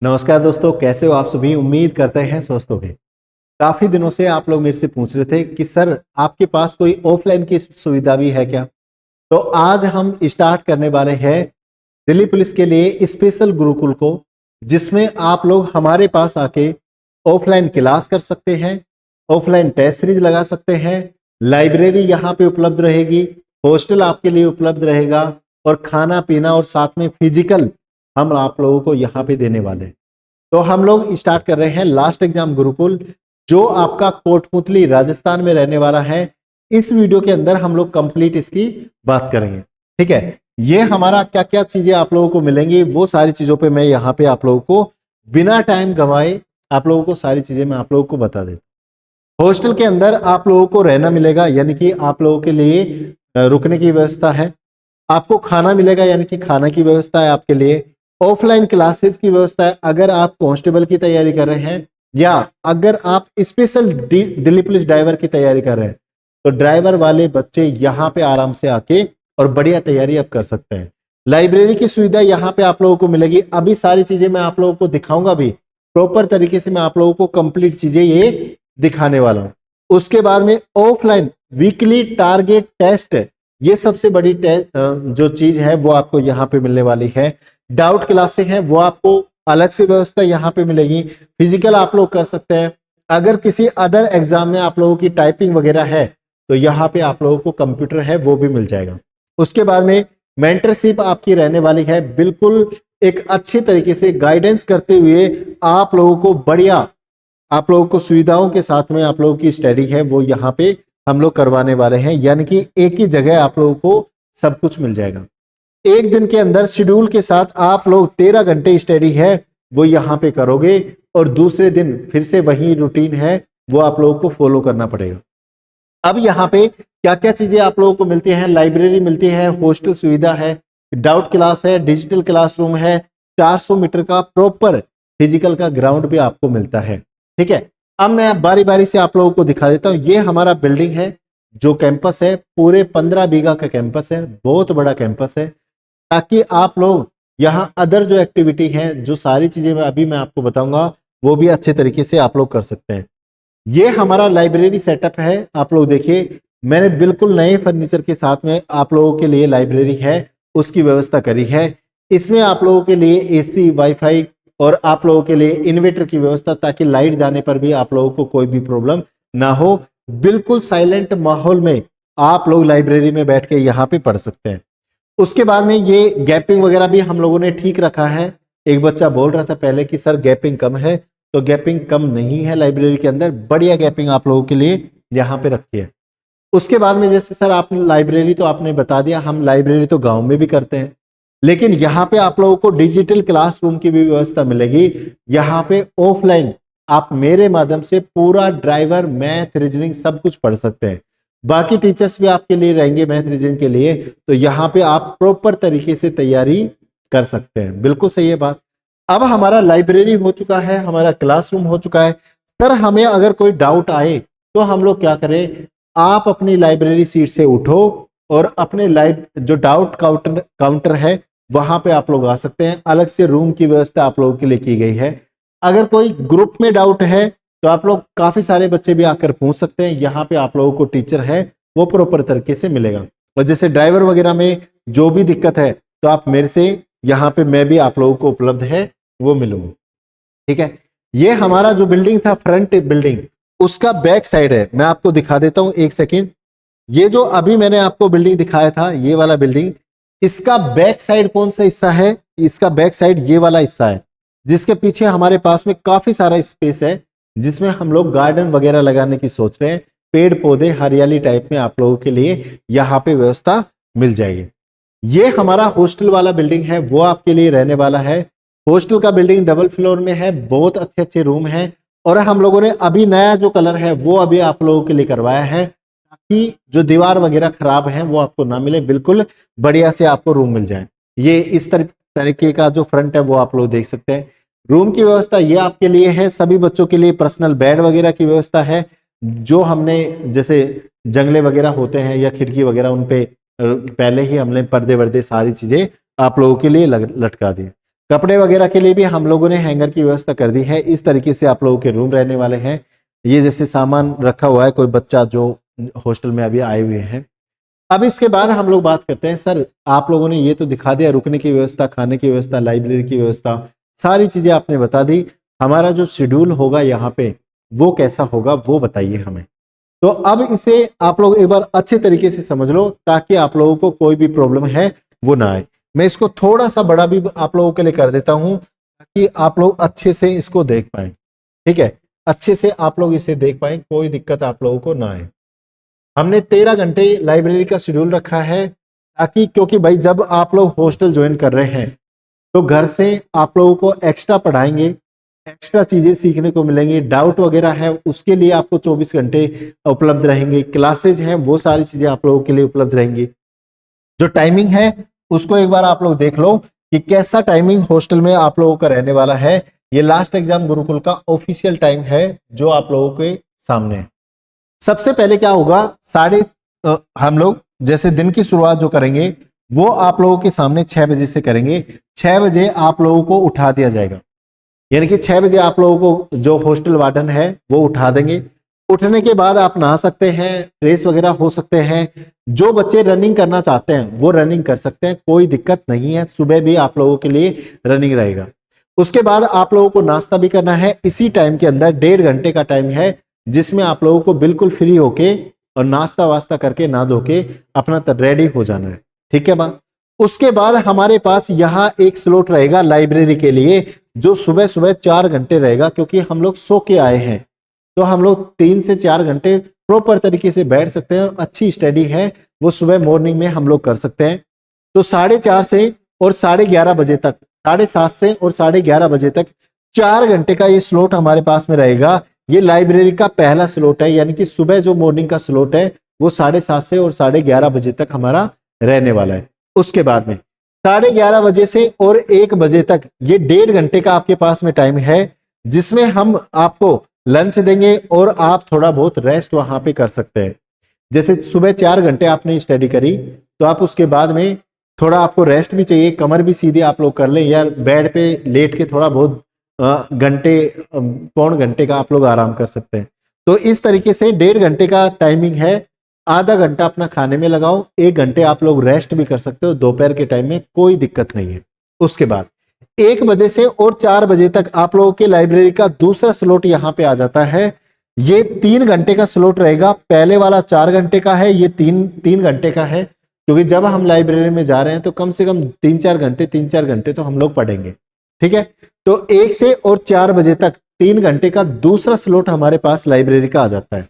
नमस्कार दोस्तों, कैसे हो आप सभी। उम्मीद करते हैं स्वस्थ होंगे। काफी दिनों से आप लोग मेरे से पूछ रहे थे कि सर आपके पास कोई ऑफलाइन की सुविधा भी है क्या। तो आज हम स्टार्ट करने वाले हैं दिल्ली पुलिस के लिए स्पेशल गुरुकुल को, जिसमें आप लोग हमारे पास आके ऑफलाइन क्लास कर सकते हैं, ऑफलाइन टेस्ट सीरीज लगा सकते हैं। लाइब्रेरी यहाँ पे उपलब्ध रहेगी, हॉस्टल आपके लिए उपलब्ध रहेगा और खाना पीना और साथ में फिजिकल हम आप लोगों को यहाँ पे देने वाले हैं। तो हम लोग स्टार्ट कर रहे हैं लास्ट एग्जाम गुरुकुल, जो आपका कोटपुतली राजस्थान में रहने वाला है। इस वीडियो के अंदर हम लोग कंप्लीट इसकी बात करेंगे। ठीक है, ये हमारा क्या क्या चीजें आप लोगों को मिलेंगी वो सारी चीजों पे मैं यहाँ पे आप लोगों को बिना टाइम गंवाए आप लोगों को सारी चीजें मैं आप लोगों को बता देता हूँ। हॉस्टल के अंदर आप लोगों को रहना मिलेगा, यानी कि आप लोगों के लिए रुकने की व्यवस्था है। आपको खाना मिलेगा, यानी कि खाना की व्यवस्था है आपके लिए। ऑफलाइन क्लासेस की व्यवस्था है, अगर आप कांस्टेबल की तैयारी कर रहे हैं या अगर आप स्पेशल दिल्ली पुलिस ड्राइवर की तैयारी कर रहे हैं तो ड्राइवर वाले बच्चे यहाँ पे आराम से आके और बढ़िया तैयारी आप कर सकते हैं। लाइब्रेरी की सुविधा यहाँ पे आप लोगों को मिलेगी। अभी सारी चीजें मैं आप लोगों को दिखाऊंगा भी, प्रॉपर तरीके से मैं आप लोगों को कंप्लीट चीजें ये दिखाने वाला हूं। उसके बाद में ऑफलाइन वीकली टारगेट टेस्ट, ये सबसे बड़ी जो चीज है वो आपको यहाँ पे मिलने वाली है। डाउट क्लासें हैं वो आपको अलग से व्यवस्था यहाँ पे मिलेगी। फिजिकल आप लोग कर सकते हैं। अगर किसी अदर एग्जाम में आप लोगों की टाइपिंग वगैरह है तो यहाँ पे आप लोगों को कंप्यूटर है वो भी मिल जाएगा। उसके बाद में मेंटरशिप आपकी रहने वाली है, बिल्कुल एक अच्छे तरीके से गाइडेंस करते हुए आप लोगों को बढ़िया, आप लोगों को सुविधाओं के साथ में आप लोगों की स्टडी है वो यहाँ पे हम लोग करवाने वाले हैं, यानी कि एक ही जगह आप लोगों को सब कुछ मिल जाएगा। एक दिन के अंदर शेड्यूल के साथ आप लोग 13 घंटे स्टडी है वो यहाँ पे करोगे और दूसरे दिन फिर से वही रूटीन है वो आप लोगों को फॉलो करना पड़ेगा। अब यहाँ पे क्या क्या चीजें आप लोगों को मिलती हैं, लाइब्रेरी मिलती है, हॉस्टल सुविधा है, डाउट क्लास है, डिजिटल क्लासरूम है, 400 मीटर का प्रॉपर फिजिकल का ग्राउंड भी आपको मिलता है। ठीक है, अब मैं बारी बारी से आप लोगों को दिखा देता हूँ। ये हमारा बिल्डिंग है, जो कैंपस है पूरे 15 बीघा का कैंपस है, बहुत बड़ा कैंपस है, ताकि आप लोग यहाँ अदर जो एक्टिविटी है, जो सारी चीजें अभी मैं आपको बताऊंगा वो भी अच्छे तरीके से आप लोग कर सकते हैं। ये हमारा लाइब्रेरी सेटअप है, आप लोग देखिए मैंने बिल्कुल नए फर्नीचर के साथ में आप लोगों के लिए लाइब्रेरी है उसकी व्यवस्था करी है। इसमें आप लोगों के लिए एसी, वाईफाई और आप लोगों के लिए इन्वर्टर की व्यवस्था, ताकि लाइट जाने पर भी आप लोगों को कोई भी प्रॉब्लम ना हो। बिल्कुल साइलेंट माहौल में आप लोग लाइब्रेरी में बैठ के यहाँ पे पढ़ सकते हैं। उसके बाद में ये गैपिंग वगैरह भी हम लोगों ने ठीक रखा है। एक बच्चा बोल रहा था पहले कि सर गैपिंग कम है, तो गैपिंग कम नहीं है, लाइब्रेरी के अंदर बढ़िया गैपिंग आप लोगों के लिए यहाँ पे रखी है। उसके बाद में जैसे सर आपने लाइब्रेरी तो आपने बता दिया, हम लाइब्रेरी तो गांव में भी करते हैं, लेकिन यहाँ पे आप लोगों को डिजिटल क्लासरूम की भी व्यवस्था मिलेगी। यहाँ पे ऑफलाइन आप मेरे माध्यम से पूरा ड्राइवर, मैथ, रीजनिंग सब कुछ पढ़ सकते हैं। बाकी टीचर्स भी आपके लिए रहेंगे मैथ रीजनिंग के लिए, तो यहाँ पे आप प्रॉपर तरीके से तैयारी कर सकते हैं। बिल्कुल सही है बात। अब हमारा लाइब्रेरी हो चुका है, हमारा क्लासरूम हो चुका है। सर हमें अगर कोई डाउट आए तो हम लोग क्या करें, आप अपनी लाइब्रेरी सीट से उठो और अपने जो डाउट काउंटर है वहां पे आप लोग आ सकते हैं। अलग से रूम की व्यवस्था आप लोगों के लिए की गई है। अगर कोई ग्रुप में डाउट है तो आप लोग, काफी सारे बच्चे भी आकर पूछ सकते हैं। यहाँ पे आप लोगों को टीचर है वो प्रॉपर तरीके से मिलेगा। और जैसे ड्राइवर वगैरह में जो भी दिक्कत है तो आप मेरे से यहाँ पे, मैं भी आप लोगों को उपलब्ध है वो मिलूंगा। ठीक है, ये हमारा जो बिल्डिंग था फ्रंट बिल्डिंग, उसका बैक साइड है, मैं आपको दिखा देता हूं एक सेकेंड। ये जो अभी मैंने आपको बिल्डिंग दिखाया था, ये वाला बिल्डिंग, इसका बैक साइड कौन सा हिस्सा है, इसका बैक साइड ये वाला हिस्सा है, जिसके पीछे हमारे पास में काफी सारा स्पेस है, जिसमें हम लोग गार्डन वगैरह लगाने की सोच रहे हैं। पेड़ पौधे हरियाली टाइप में आप लोगों के लिए यहाँ पे व्यवस्था मिल जाएगी। ये हमारा हॉस्टल वाला बिल्डिंग है, वो आपके लिए रहने वाला है। हॉस्टल का बिल्डिंग डबल फ्लोर में है, बहुत अच्छे अच्छे रूम हैं, और हम लोगों ने अभी नया जो कलर है वो अभी आप लोगों के लिए करवाया है, ताकि जो दीवार वगैरह खराब है वो आपको ना मिले, बिल्कुल बढ़िया से आपको रूम मिल जाए। ये इस तरीके का जो फ्रंट है वो आप लोग देख सकते हैं। रूम की व्यवस्था ये आपके लिए है, सभी बच्चों के लिए पर्सनल बेड वगैरह की व्यवस्था है। जो हमने जैसे जंगले वगैरह होते हैं या खिड़की वगैरह, उन पे पहले ही हमने पर्दे वर्दे सारी चीजें आप लोगों के लिए लटका दी। कपड़े वगैरह के लिए भी हम लोगों ने हैंगर की व्यवस्था कर दी है। इस तरीके से आप लोगों के रूम रहने वाले हैं। ये जैसे सामान रखा हुआ है, कोई बच्चा जो हॉस्टल में अभी आए हुए हैं। अब इसके बाद हम लोग बात करते हैं, सर आप लोगों ने ये तो दिखा दिया, रुकने की व्यवस्था, खाने की व्यवस्था, लाइब्रेरी की व्यवस्था, सारी चीजें आपने बता दी। हमारा जो शेड्यूल होगा यहाँ पे वो कैसा होगा वो बताइए हमें। तो अब इसे आप लोग एक बार अच्छे तरीके से समझ लो ताकि आप लोगों को कोई भी प्रॉब्लम है वो ना आए। मैं इसको थोड़ा सा बड़ा भी आप लोगों के लिए कर देता हूं ताकि आप लोग अच्छे से इसको देख पाए। ठीक है, अच्छे से आप लोग इसे देख पाए, कोई दिक्कत आप लोगों को ना आए। हमने 13 घंटे लाइब्रेरी का शेड्यूल रखा है ताकि, क्योंकि भाई जब आप लोग हॉस्टल ज्वाइन कर रहे हैं तो घर से आप लोगों को एक्स्ट्रा पढ़ाएंगे, एक्स्ट्रा चीजें सीखने को मिलेंगी, डाउट वगैरह है उसके लिए आपको 24 घंटे उपलब्ध रहेंगे, क्लासेज हैं वो सारी चीजें आप लोगों के लिए उपलब्ध रहेंगी। जो टाइमिंग है उसको एक बार आप लोग देख लो कि कैसा टाइमिंग हॉस्टल में आप लोगों का रहने वाला है। ये लास्ट एग्जाम गुरुकुल का ऑफिशियल टाइम है जो आप लोगों के सामने है। सबसे पहले क्या होगा, हम लोग जैसे दिन की शुरुआत जो करेंगे वो आप लोगों के सामने 6 बजे से करेंगे। 6 बजे आप लोगों को उठा दिया जाएगा, यानी कि 6 बजे आप लोगों को जो हॉस्टल वार्डन है वो उठा देंगे। उठने के बाद आप नहा सकते हैं, फ्रेश वगैरह हो सकते हैं। जो बच्चे रनिंग करना चाहते हैं वो रनिंग कर सकते हैं, कोई दिक्कत नहीं है। सुबह भी आप लोगों के लिए रनिंग रहेगा। उसके बाद आप लोगों को नाश्ता भी करना है। इसी टाइम के अंदर 1.5 घंटे का टाइम है जिसमें आप लोगों को बिल्कुल फ्री होके और नाश्ता वास्ता करके ना धो के अपना रेडी हो जाना है। ठीक है बात। उसके बाद हमारे पास यहाँ एक स्लॉट रहेगा लाइब्रेरी के लिए जो सुबह सुबह 4 घंटे रहेगा, क्योंकि हम लोग सो के आए हैं तो हम लोग 3 से 4 घंटे प्रॉपर तरीके से बैठ सकते हैं और अच्छी स्टडी है वो सुबह मॉर्निंग में हम लोग कर सकते हैं। तो 4:30 से और 11:30 बजे तक, 7:30 से और 11:30 बजे तक 4 घंटे का ये स्लॉट हमारे पास में रहेगा। ये लाइब्रेरी का पहला स्लॉट है, यानी कि सुबह जो मॉर्निंग का स्लॉट है वो 7:30 से और 11:30 बजे तक हमारा रहने वाला है। उसके बाद में 11:30 बजे से और 1 बजे तक ये 1.5 घंटे का आपके पास में टाइम है जिसमें हम आपको लंच देंगे और आप थोड़ा बहुत रेस्ट वहां पे कर सकते हैं। जैसे सुबह 4 घंटे आपने स्टडी करी तो आप उसके बाद में थोड़ा आपको रेस्ट भी चाहिए, कमर भी सीधी आप लोग कर लें या बेड पे लेट के थोड़ा बहुत घंटे, पौन घंटे का आप लोग आराम कर सकते हैं। तो इस तरीके से 1.5 घंटे का टाइमिंग है। आधा घंटा अपना खाने में लगाओ, 1 घंटे आप लोग रेस्ट भी कर सकते हो दोपहर के टाइम में, कोई दिक्कत नहीं है। उसके बाद 1 बजे से और 4 बजे तक आप लोगों के लाइब्रेरी का दूसरा स्लॉट यहाँ पे आ जाता है। ये 3 घंटे का स्लॉट रहेगा। पहले वाला 4 घंटे का है, ये 3 घंटे का है, क्योंकि जब हम लाइब्रेरी में जा रहे हैं तो कम से कम 3-4 घंटे तो हम लोग पढ़ेंगे। ठीक है, तो 1 से और 4 बजे तक 3 घंटे का दूसरा स्लॉट हमारे पास लाइब्रेरी का आ जाता है।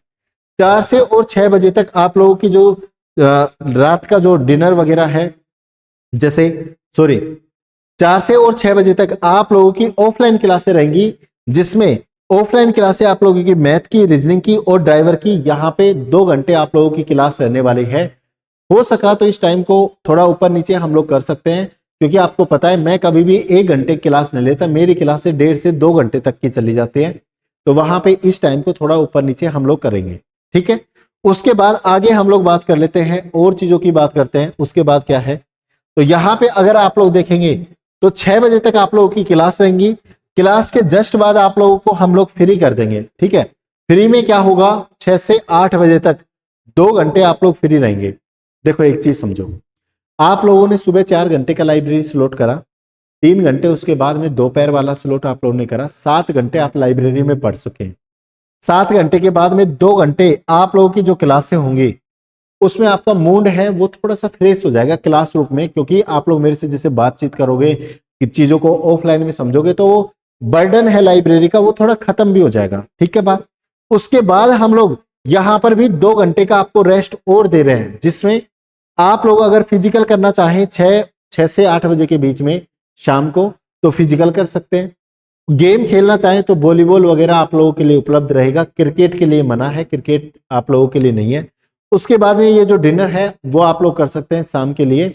4 से और 6 बजे तक आप लोगों की जो रात का जो डिनर वगैरह है, जैसे 4 से और 6 बजे तक आप लोगों की ऑफलाइन क्लासें रहेंगी, जिसमें ऑफलाइन क्लासें आप लोगों की मैथ की, रीजनिंग की और ड्राइवर की, यहाँ पे 2 घंटे आप लोगों की क्लास रहने वाली है। हो सका तो इस टाइम को थोड़ा ऊपर नीचे हम लोग कर सकते हैं, क्योंकि आपको पता है मैं कभी भी 1 घंटे क्लास नहीं लेता, मेरी क्लास से 1.5 से 2 घंटे तक की चली जाती है। तो वहां पे इस टाइम को थोड़ा ऊपर नीचे हम लोग करेंगे। ठीक है, उसके बाद आगे हम लोग बात कर लेते हैं और चीजों की बात करते हैं। उसके बाद क्या है, तो यहाँ पे अगर आप लोग देखेंगे तो 6 बजे तक आप लोगों की क्लास रहेंगी। क्लास के जस्ट बाद आप लोगों को हम लोग फ्री कर देंगे। ठीक है, फ्री में क्या होगा, 6 से 8 बजे तक 2 घंटे आप लोग फ्री रहेंगे। देखो एक चीज समझो, आप लोगों ने सुबह 4 घंटे का लाइब्रेरी स्लॉट करा, 3 घंटे उसके बाद में दोपहर वाला स्लॉट आप लोगों ने करा, 7 घंटे आप लाइब्रेरी में पढ़ सके। 7 घंटे के बाद में 2 घंटे आप लोगों की जो क्लासें होंगी उसमें आपका मूड है वो थोड़ा सा फ्रेश हो जाएगा क्लासरूम में, क्योंकि आप लोग मेरे से जैसे बातचीत करोगे, चीजों को ऑफलाइन में समझोगे, तो वो बर्डन है लाइब्रेरी का वो थोड़ा खत्म भी हो जाएगा। ठीक है बात। उसके बाद हम लोग यहां पर भी 2 घंटे का आपको रेस्ट और दे रहे हैं, जिसमें आप लोग अगर फिजिकल करना चाहें 6 से 8 बजे के बीच में शाम को तो फिजिकल कर सकते हैं। गेम खेलना चाहें तो वॉलीबॉल वगैरह आप लोगों के लिए उपलब्ध रहेगा। क्रिकेट के लिए मना है, क्रिकेट आप लोगों के लिए नहीं है। उसके बाद में ये जो डिनर है वो आप लोग कर सकते हैं शाम के लिए,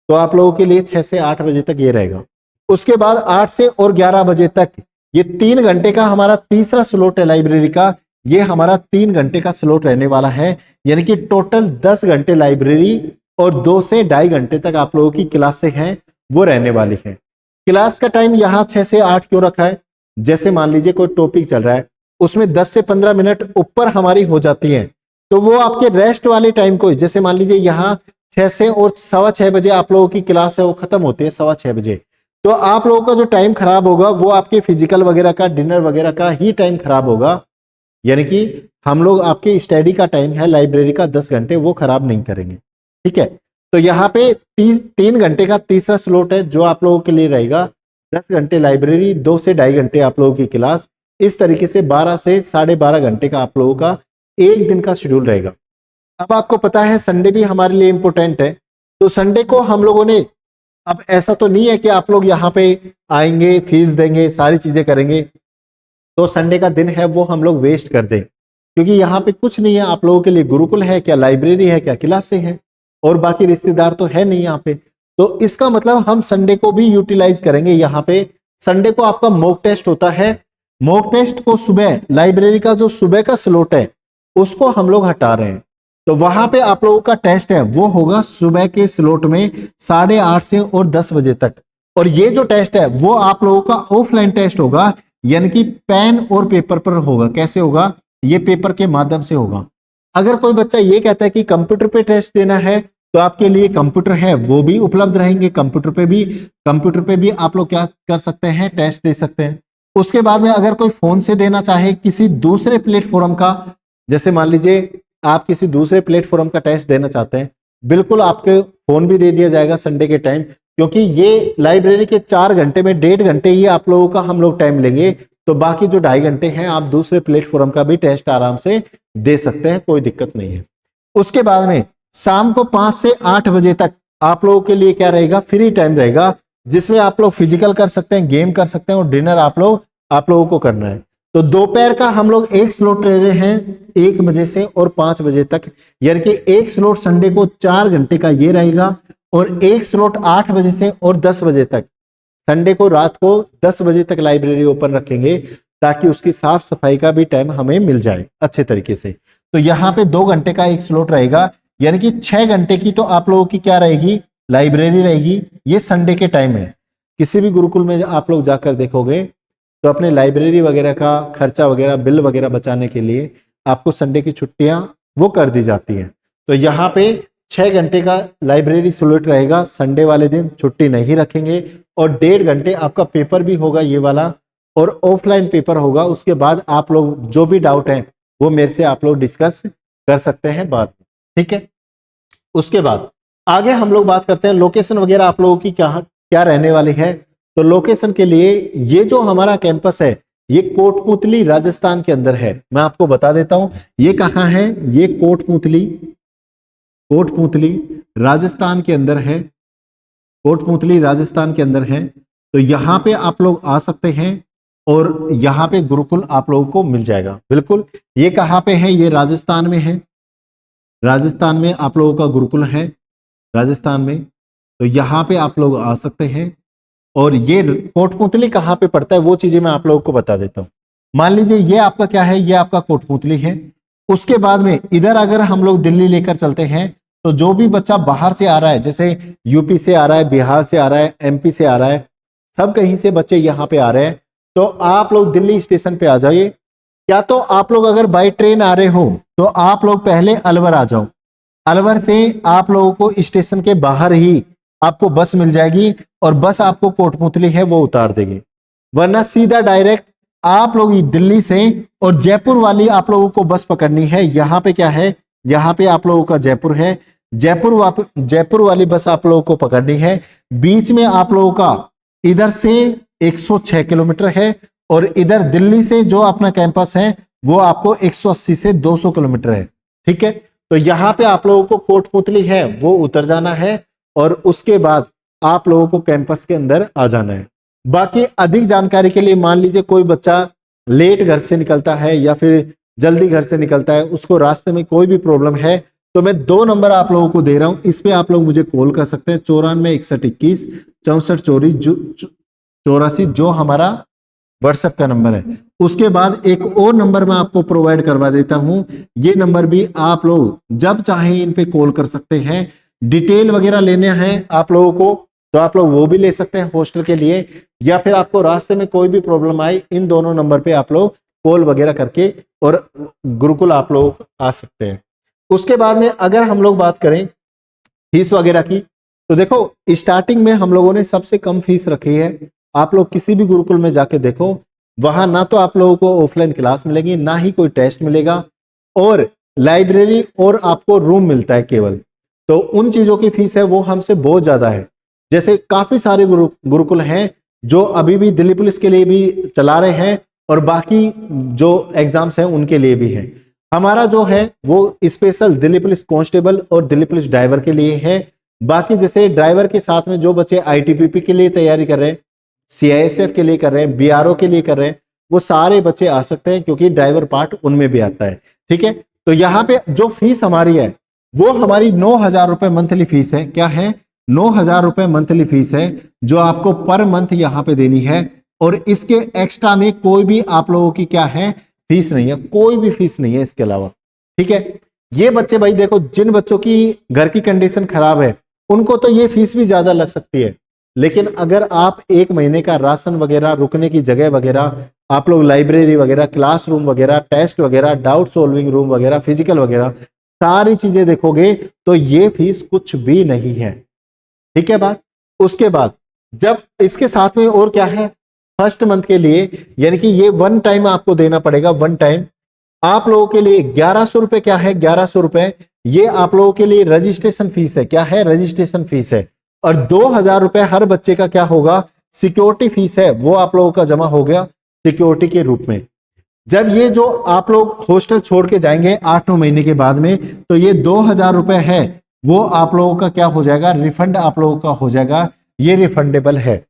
तो आप लोगों के लिए 6 से 8 बजे तक ये रहेगा। उसके बाद 8 से और 11 बजे तक ये 3 घंटे का हमारा तीसरा स्लॉट है लाइब्रेरी का, ये हमारा 3 घंटे का स्लॉट रहने वाला है, यानी कि टोटल 10 घंटे लाइब्रेरी और 2 से 2.5 घंटे तक आप लोगों की क्लासें हैं वो रहने वाली है। क्लास का टाइम यहाँ 6 से 8 क्यों रखा है? जैसे मान लीजिए कोई टॉपिक चल रहा है, उसमें 10 से 15 मिनट ऊपर हमारी हो जाती है, तो वो आपके रेस्ट वाले टाइम को, जैसे मान लीजिए यहाँ 6 से और 6:15 बजे आप लोगों की क्लास है वो खत्म होती है 6:15 बजे, तो आप लोगों का जो टाइम खराब होगा वो आपके फिजिकल वगैरह का, डिनर वगैरह का ही टाइम खराब होगा। यानी कि हम लोग आपके स्टडी का टाइम है लाइब्रेरी का 10 घंटे, वो खराब नहीं करेंगे। ठीक है, तो यहाँ पे 3 घंटे का तीसरा स्लॉट है जो आप लोगों के लिए रहेगा। 10 घंटे लाइब्रेरी, 2 से 2.5 घंटे आप लोगों की क्लास, इस तरीके से 12 से 12.5 घंटे का आप लोगों का एक दिन का शेड्यूल रहेगा। अब आपको पता है संडे भी हमारे लिए इंपॉर्टेंट है, तो संडे को हम लोगों ने, अब ऐसा तो नहीं है कि आप लोग यहाँ पे आएंगे, फीस देंगे, सारी चीजें करेंगे तो संडे का दिन है वो हम लोग वेस्ट कर दें, क्योंकि यहाँ पे कुछ नहीं है आप लोगों के लिए। गुरुकुल है क्या, लाइब्रेरी है क्या, क्लासें हैं, और बाकी रिश्तेदार तो है नहीं यहाँ पे। तो इसका मतलब हम संडे को भी यूटिलाइज करेंगे। यहाँ पे संडे को आपका मॉक टेस्ट होता है। मॉक टेस्ट को सुबह, लाइब्रेरी का जो सुबह का स्लॉट है उसको हम लोग हटा रहे हैं, तो वहां पे आप लोगों का टेस्ट है वो होगा सुबह के स्लॉट में 8:30 से और 10 बजे तक। और ये जो टेस्ट है वो आप लोगों का ऑफलाइन टेस्ट होगा, यानी कि पेन और पेपर पर होगा। कैसे होगा? ये पेपर के माध्यम से होगा। अगर कोई बच्चा ये कहता है कि कंप्यूटर पे टेस्ट देना है, तो आपके लिए कंप्यूटर है वो भी उपलब्ध रहेंगे। कंप्यूटर पे भी आप लोग क्या कर सकते हैं, टेस्ट दे सकते हैं। उसके बाद में अगर कोई फोन से देना चाहे किसी दूसरे प्लेटफॉर्म का, जैसे मान लीजिए आप किसी दूसरे प्लेटफॉर्म का टेस्ट देना चाहते हैं, बिल्कुल आपके फोन भी दे दिया जाएगा संडे के टाइम, क्योंकि ये लाइब्रेरी के 4 घंटे में 1.5 घंटे ही आप लोगों का हम लोग टाइम लेंगे, तो बाकी जो 2.5 घंटे हैं आप दूसरे प्लेटफॉर्म का भी टेस्ट आराम से दे सकते हैं, कोई दिक्कत नहीं है। उसके बाद में शाम को 5 से 8 बजे तक आप लोगों के लिए क्या रहेगा, फ्री टाइम रहेगा, जिसमें आप लोग फिजिकल कर सकते हैं, गेम कर सकते हैं, और डिनर आप लोगों को करना है। तो दोपहर का हम लोग एक स्लॉट ले रहे हैं 1 बजे से और 5 बजे तक, यानी कि एक स्लॉट संडे को 4 घंटे का ये रहेगा, और एक स्लॉट 8 बजे से और 10 बजे तक। संडे को रात को 10 बजे तक लाइब्रेरी ओपन रखेंगे, ताकि उसकी साफ सफाई का भी टाइम हमें मिल जाए अच्छे तरीके से। तो यहाँ पे 2 घंटे का एक स्लॉट रहेगा, यानी कि 6 घंटे की तो आप लोगों की क्या रहेगी, लाइब्रेरी रहेगी। ये संडे के टाइम है। किसी भी गुरुकुल में आप लोग जाकर देखोगे तो अपने लाइब्रेरी वगैरह का खर्चा वगैरह, बिल वगैरह बचाने के लिए आपको संडे की छुट्टियां वो कर दी जाती हैं। तो यहाँ पे 6 घंटे का लाइब्रेरी स्लॉट रहेगा, संडे वाले दिन छुट्टी नहीं रखेंगे, और 1.5 घंटे आपका पेपर भी होगा ये वाला, और ऑफलाइन पेपर होगा। उसके बाद आप लोग जो भी डाउट है वो मेरे से आप लोग डिस्कस कर सकते हैं बाद में, ठीक है। उसके बाद आगे हम लोग बात करते हैं लोकेशन वगैरह आप लोगों की क्या रहने वाली है। तो लोकेशन के लिए ये जो हमारा कैंपस है ये कोटपूतली राजस्थान के अंदर है। मैं आपको बता देता हूं ये कहां है। ये कोटपूतली राजस्थान के अंदर है। कोटपूतली राजस्थान के अंदर है। तो यहां पे आप लोग आ सकते हैं, और यहां पे गुरुकुल आप लोगों को मिल जाएगा। बिल्कुल, ये कहां पे है? ये राजस्थान में है। राजस्थान में आप लोगों का गुरुकुल है, राजस्थान में। तो यहाँ पे आप लोग आ सकते हैं। और ये कोटपूतली कहाँ पे पड़ता है वो चीजें मैं आप लोगों को बता देता हूँ। मान लीजिए ये आपका क्या है, ये आपका कोटपूतली है। उसके बाद में इधर अगर हम लोग दिल्ली लेकर चलते हैं, तो जो भी बच्चा बाहर से आ रहा है, जैसे यूपी से आ रहा है, बिहार से आ रहा है, एमपी से आ रहा है, सब कहीं से बच्चे यहाँ पे आ रहे हैं, तो आप लोग दिल्ली स्टेशन पे आ जाइए। या तो आप लोग अगर बाई ट्रेन आ रहे हो तो आप लोग पहले अलवर आ जाओ। अलवर से आप लोगों को स्टेशन के बाहर ही आपको बस मिल जाएगी, और बस आपको कोटपूतली है वो उतार देगी। वरना सीधा डायरेक्ट आप लोग दिल्ली से और जयपुर वाली आप लोगों को बस पकड़नी है। यहाँ पे क्या है, यहाँ पे आप लोगों का जयपुर है। जयपुर वाली बस आप लोगों को पकड़नी है। बीच में आप लोगों का इधर से 106 किलोमीटर है, और इधर दिल्ली से जो अपना कैंपस है वो आपको 180 से 200 किलोमीटर है, ठीक है। तो यहाँ पे आप लोगों को कोटपूतली है वो उतर जाना है, और उसके बाद आप लोगों को कैंपस के अंदर आ जाना है। बाकी अधिक जानकारी के लिए, मान लीजिए कोई बच्चा लेट घर से निकलता है या फिर जल्दी घर से निकलता है, उसको रास्ते में कोई भी प्रॉब्लम है, तो मैं 2 नंबर आप लोगों को दे रहा हूं, इस पे आप लोग मुझे कॉल कर सकते हैं। 94 61 21 64 84, जो हमारा व्हाट्सएप का नंबर है। उसके बाद एक और नंबर मैं आपको प्रोवाइड करवा देता हूं, ये नंबर भी आप लोग जब चाहे इन पे कॉल कर सकते हैं। डिटेल वगैरह लेने हैं आप लोगों को, तो आप लोग वो भी ले सकते हैं हॉस्टल के लिए, या फिर आपको रास्ते में कोई भी प्रॉब्लम आई, इन दोनों नंबर पे आप लोग कॉल वगैरह करके और गुरुकुल आप लोग आ सकते हैं। उसके बाद में अगर हम लोग बात करें फीस वगैरह की, तो देखो स्टार्टिंग में हम लोगों ने सबसे कम फीस रखी है। आप लोग किसी भी गुरुकुल में जाके देखो, वहां ना तो आप लोगों को ऑफलाइन क्लास मिलेगी, ना ही कोई टेस्ट मिलेगा, और लाइब्रेरी और आपको रूम मिलता है केवल। तो उन चीजों की फीस है वो हमसे बहुत ज्यादा है। जैसे काफी सारे गुरुकुल हैं जो अभी भी दिल्ली पुलिस के लिए भी चला रहे हैं, और बाकी जो एग्जाम्स हैं उनके लिए भी है। हमारा जो है वो स्पेशल दिल्ली पुलिस कांस्टेबल और दिल्ली पुलिस ड्राइवर के लिए है। बाकी जैसे ड्राइवर के साथ में जो बच्चे आईटीबीपी के लिए तैयारी कर रहे हैं, सीआईएसएफ के लिए कर रहे हैं, बीआरओ के लिए कर रहे हैं, वो सारे बच्चे आ सकते हैं, क्योंकि ड्राइवर पार्ट उनमें भी आता है। ठीक है, तो यहाँ पे जो फीस हमारी है वो हमारी 9,000 रुपए मंथली फीस है। क्या है? 9,000 रुपए मंथली फीस है जो आपको पर मंथ यहाँ पे देनी है, और इसके एक्स्ट्रा में कोई भी आप लोगों की क्या है फीस नहीं है, कोई भी फीस नहीं है इसके अलावा। ठीक है, ये बच्चे भाई देखो, जिन बच्चों की घर की कंडीशन खराब है उनको तो ये फीस भी ज्यादा लग सकती है, लेकिन अगर आप एक महीने का राशन वगैरह, रुकने की जगह वगैरह, आप लोग लाइब्रेरी वगैरह, क्लासरूम वगैरह, टेस्ट वगैरह, डाउट सॉल्विंग रूम वगैरह, फिजिकल वगैरह, सारी चीजें देखोगे तो ये फीस कुछ भी नहीं है। ठीक है बात। उसके बाद जब इसके साथ में और क्या है, फर्स्ट मंथ के लिए, यानी कि ये वन टाइम आपको देना पड़ेगा। वन टाइम आप लोगों के लिए 1100 रुपए। क्या है? 1100 रुपए ये आप लोगों के लिए रजिस्ट्रेशन फीस है। क्या है? रजिस्ट्रेशन फीस है। और 2,000 रुपए हर बच्चे का क्या होगा? सिक्योरिटी फीस है, वो आप लोगों का जमा हो गया सिक्योरिटी के रूप में। जब ये जो आप लोग हॉस्टल छोड़ के जाएंगे 8-9 महीने के बाद में, तो ये 2,000 रुपए है वो आप लोगों का क्या हो जाएगा? रिफंड आप लोगों का हो जाएगा, ये रिफंडेबल है।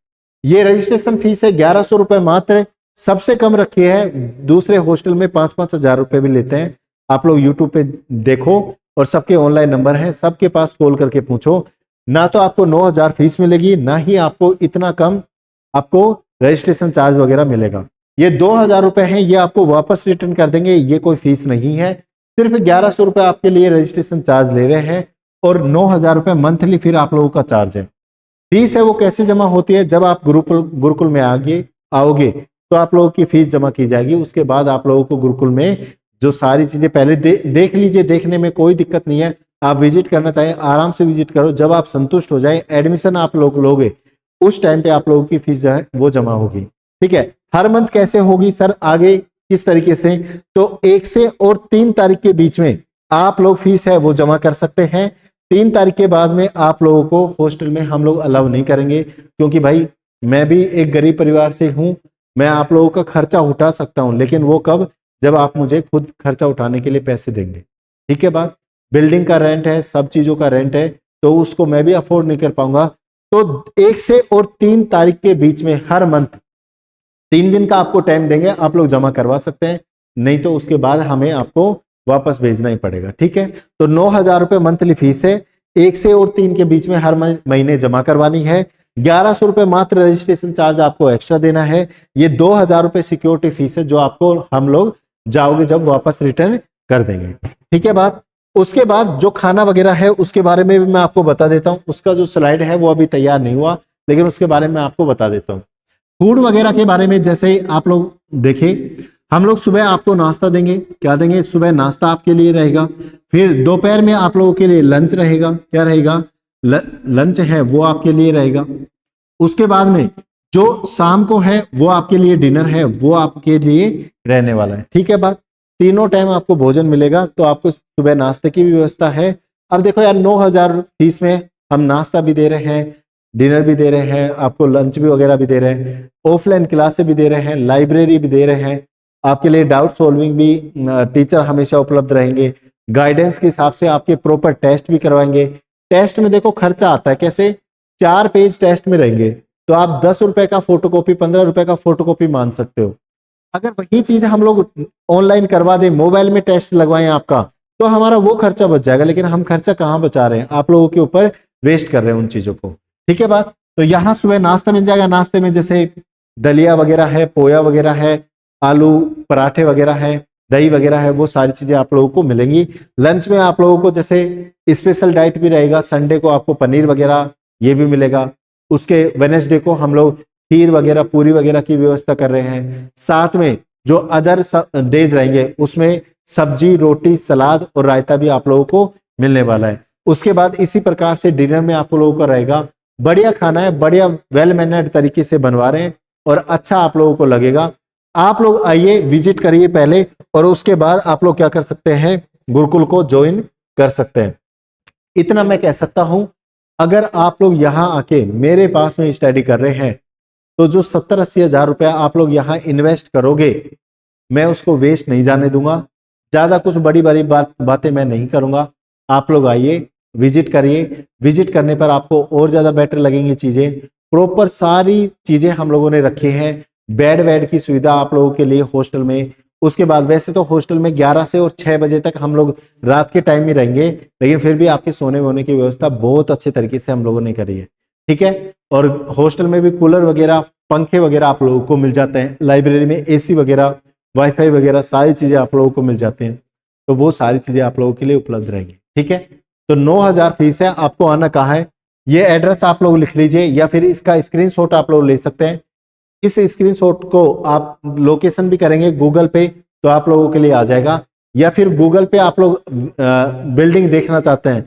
ये रजिस्ट्रेशन फीस है 1100 रुपए मात्र, सबसे कम रखी है। दूसरे हॉस्टल में 5-5 हजार रुपए भी लेते हैं। आप लोग यूट्यूब पे देखो, और सबके ऑनलाइन नंबर है, सबके पास कॉल करके पूछो। ना तो आपको 9,000 फीस मिलेगी, ना ही आपको इतना कम आपको रजिस्ट्रेशन चार्ज वगैरह मिलेगा। ये 2,000 रुपए हैं, ये आपको वापस रिटर्न कर देंगे, ये कोई फीस नहीं है। सिर्फ 1100 रुपए आपके लिए रजिस्ट्रेशन चार्ज ले रहे हैं, और 9,000 रुपए मंथली फिर आप लोगों का चार्ज है। फीस है वो कैसे जमा होती है? जब आप गुरुकुल में आओगे तो आप लोगों की फीस जमा की जाएगी। उसके बाद आप लोगों को गुरुकुल में जो सारी चीजें पहले देख लीजिए, देखने में कोई दिक्कत नहीं है। आप विजिट करना चाहें आराम से विजिट करो। जब आप संतुष्ट हो जाए, एडमिशन आप लोग लोगे, उस टाइम पे आप लोगों की फीस जो है वो जमा होगी। ठीक है, हर मंथ कैसे होगी सर, आगे किस तरीके से? तो 1 से और 3 तारीख के बीच में आप लोग फीस है वो जमा कर सकते हैं। 3 तारीख के बाद में आप लोगों को हॉस्टल में हम लोग अलाउ नहीं करेंगे, क्योंकि भाई मैं भी एक गरीब परिवार से हूं। मैं आप लोगों का खर्चा उठा सकता हूं, लेकिन वो कब? जब आप मुझे खुद खर्चा उठाने के लिए पैसे देंगे। ठीक है बात। बिल्डिंग का रेंट है, सब चीजों का रेंट है, तो उसको मैं भी अफोर्ड नहीं कर पाऊंगा। तो 1 से और 3 तारीख के बीच में हर मंथ 3 दिन का आपको टाइम देंगे, आप लोग जमा करवा सकते हैं, नहीं तो उसके बाद हमें आपको वापस भेजना ही पड़ेगा। ठीक है, तो 9,000 रुपए मंथली फीस है, 1 से और 3 के बीच में हर महीने जमा करवानी है। 1100 रुपए मात्र रजिस्ट्रेशन चार्ज आपको एक्स्ट्रा देना है। ये 2,000 रुपए सिक्योरिटी फीस है जो आपको हम लोग जाओगे जब वापस रिटर्न कर देंगे। ठीक है बात। उसके बाद जो खाना वगैरह है उसके बारे में भी मैं आपको बता देता हूं। उसका जो स्लाइड है वो अभी तैयार नहीं हुआ, लेकिन उसके बारे में आपको बता देता हूं। फूड वगैरह के बारे में जैसे आप लोग देखें, हम लोग सुबह आपको नाश्ता देंगे। क्या देंगे? सुबह नाश्ता आपके लिए रहेगा। फिर दोपहर में आप लोगों के लिए लंच रहेगा। क्या रहेगा? लंच है वो आपके लिए रहेगा। उसके बाद में जो शाम को है वो आपके लिए डिनर है, वो आपके लिए रहने वाला है। ठीक है बात। तीनों टाइम आपको भोजन मिलेगा। तो आपको सुबह नाश्ते की भी व्यवस्था है। अब देखो यार, 9,000 फीस में हम नाश्ता भी दे रहे हैं, डिनर भी दे रहे हैं, आपको लंच भी वगैरह भी दे रहे हैं, ऑफलाइन क्लासेस भी दे रहे हैं, लाइब्रेरी भी दे रहे हैं, आपके लिए डाउट सॉल्विंग भी टीचर हमेशा उपलब्ध रहेंगे, गाइडेंस के हिसाब से आपके प्रॉपर टेस्ट भी करवाएंगे। टेस्ट में देखो खर्चा आता है कैसे? 4 पेज टेस्ट में रहेंगे, तो आप 10 रुपए का फोटोकॉपी, 15 रुपए का फोटोकॉपी मान सकते हो। अगर वही चीज हम लोग ऑनलाइन करवा दें, मोबाइल में टेस्ट लगवाएं आपका, तो हमारा वो खर्चा बच जाएगा। लेकिन हम खर्चा कहाँ बचा रहे हैं? आप लोगों के ऊपर वेस्ट कर रहे हैं उन चीजों को। ठीक है बात। तो यहाँ सुबह नाश्ता मिल जाएगा। नाश्ते में जैसे दलिया वगैरह है, पोया वगैरह है, आलू पराठे वगैरह है, दही वगैरह है, वो सारी चीजें आप लोगों को मिलेंगी। लंच में आप लोगों को जैसे स्पेशल डाइट भी रहेगा। संडे को आपको पनीर वगैरह ये भी मिलेगा। उसके वेनेसडे को हम लोग खीर वगैरह पूरी वगैरह की व्यवस्था कर रहे हैं। साथ में जो अदर डेज रहेंगे उसमें सब्जी, रोटी, सलाद और रायता भी आप लोगों को मिलने वाला है। उसके बाद इसी प्रकार से डिनर में आप लोगों का रहेगा, बढ़िया खाना है, बढ़िया वेल मैनर्ड तरीके से बनवा रहे हैं और अच्छा आप लोगों को लगेगा। आप लोग आइए, विजिट करिए पहले, और उसके बाद आप लोग क्या कर सकते हैं, गुरुकुल को ज्वाइन कर सकते हैं। इतना मैं कह सकता हूं, अगर आप लोग यहां आके मेरे पास में स्टडी कर रहे हैं तो जो 70-80 हजार रुपया आप लोग यहां इन्वेस्ट करोगे, मैं उसको वेस्ट नहीं जाने दूंगा। ज्यादा कुछ बड़ी बड़ी बातें मैं नहीं करूंगा। आप लोग आइए, विजिट करिए, विजिट करने पर आपको और ज्यादा बेटर लगेंगी चीजें। प्रॉपर सारी चीजें हम लोगों ने रखी हैं, बेड वेड की सुविधा आप लोगों के लिए हॉस्टल में। उसके बाद वैसे तो हॉस्टल में 11 से और 6 बजे तक हम लोग रात के टाइम में रहेंगे, लेकिन फिर भी आपके सोने वोने की व्यवस्था बहुत अच्छे तरीके से हम लोगों ने करी है, ठीक है। और हॉस्टल में भी कूलर वगैरह, पंखे वगैरह आप लोगों को मिल जाते हैं। लाइब्रेरी में एसी वगैरह, वाईफाई वगैरह सारी चीजें आप लोगों को मिल जाते हैं। तो वो सारी चीजें आप लोगों के लिए उपलब्ध रहेंगी, ठीक है। तो 9,000 फीस है। आपको आना कहाँ है, ये एड्रेस आप लोग लिख लीजिए या फिर इसका स्क्रीनशॉट आप लोग ले सकते हैं। इस स्क्रीनशॉट को आप लोकेशन भी करेंगे गूगल पे तो आप लोगों के लिए आ जाएगा, या फिर गूगल पे आप लोग बिल्डिंग देखना चाहते हैं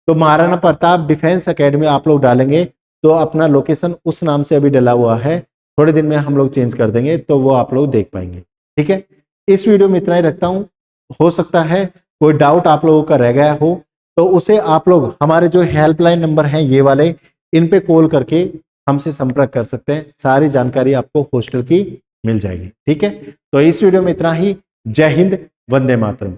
तो महाराणा प्रताप डिफेंस एकेडमी आप लोग डालेंगे तो अपना लोकेशन उस नाम से अभी डला हुआ है, थोड़े दिन में हम लोग चेंज कर देंगे तो वो आप लोग देख पाएंगे, ठीक है। इस वीडियो में इतना ही रखता हूं। हो सकता है कोई डाउट आप लोगों का रह गया हो तो उसे आप लोग हमारे जो हेल्पलाइन नंबर हैं ये वाले, इन पे कॉल करके हमसे संपर्क कर सकते हैं। सारी जानकारी आपको हॉस्टल की मिल जाएगी, ठीक है। तो इस वीडियो में इतना ही। जय हिंद, वंदे मातरम।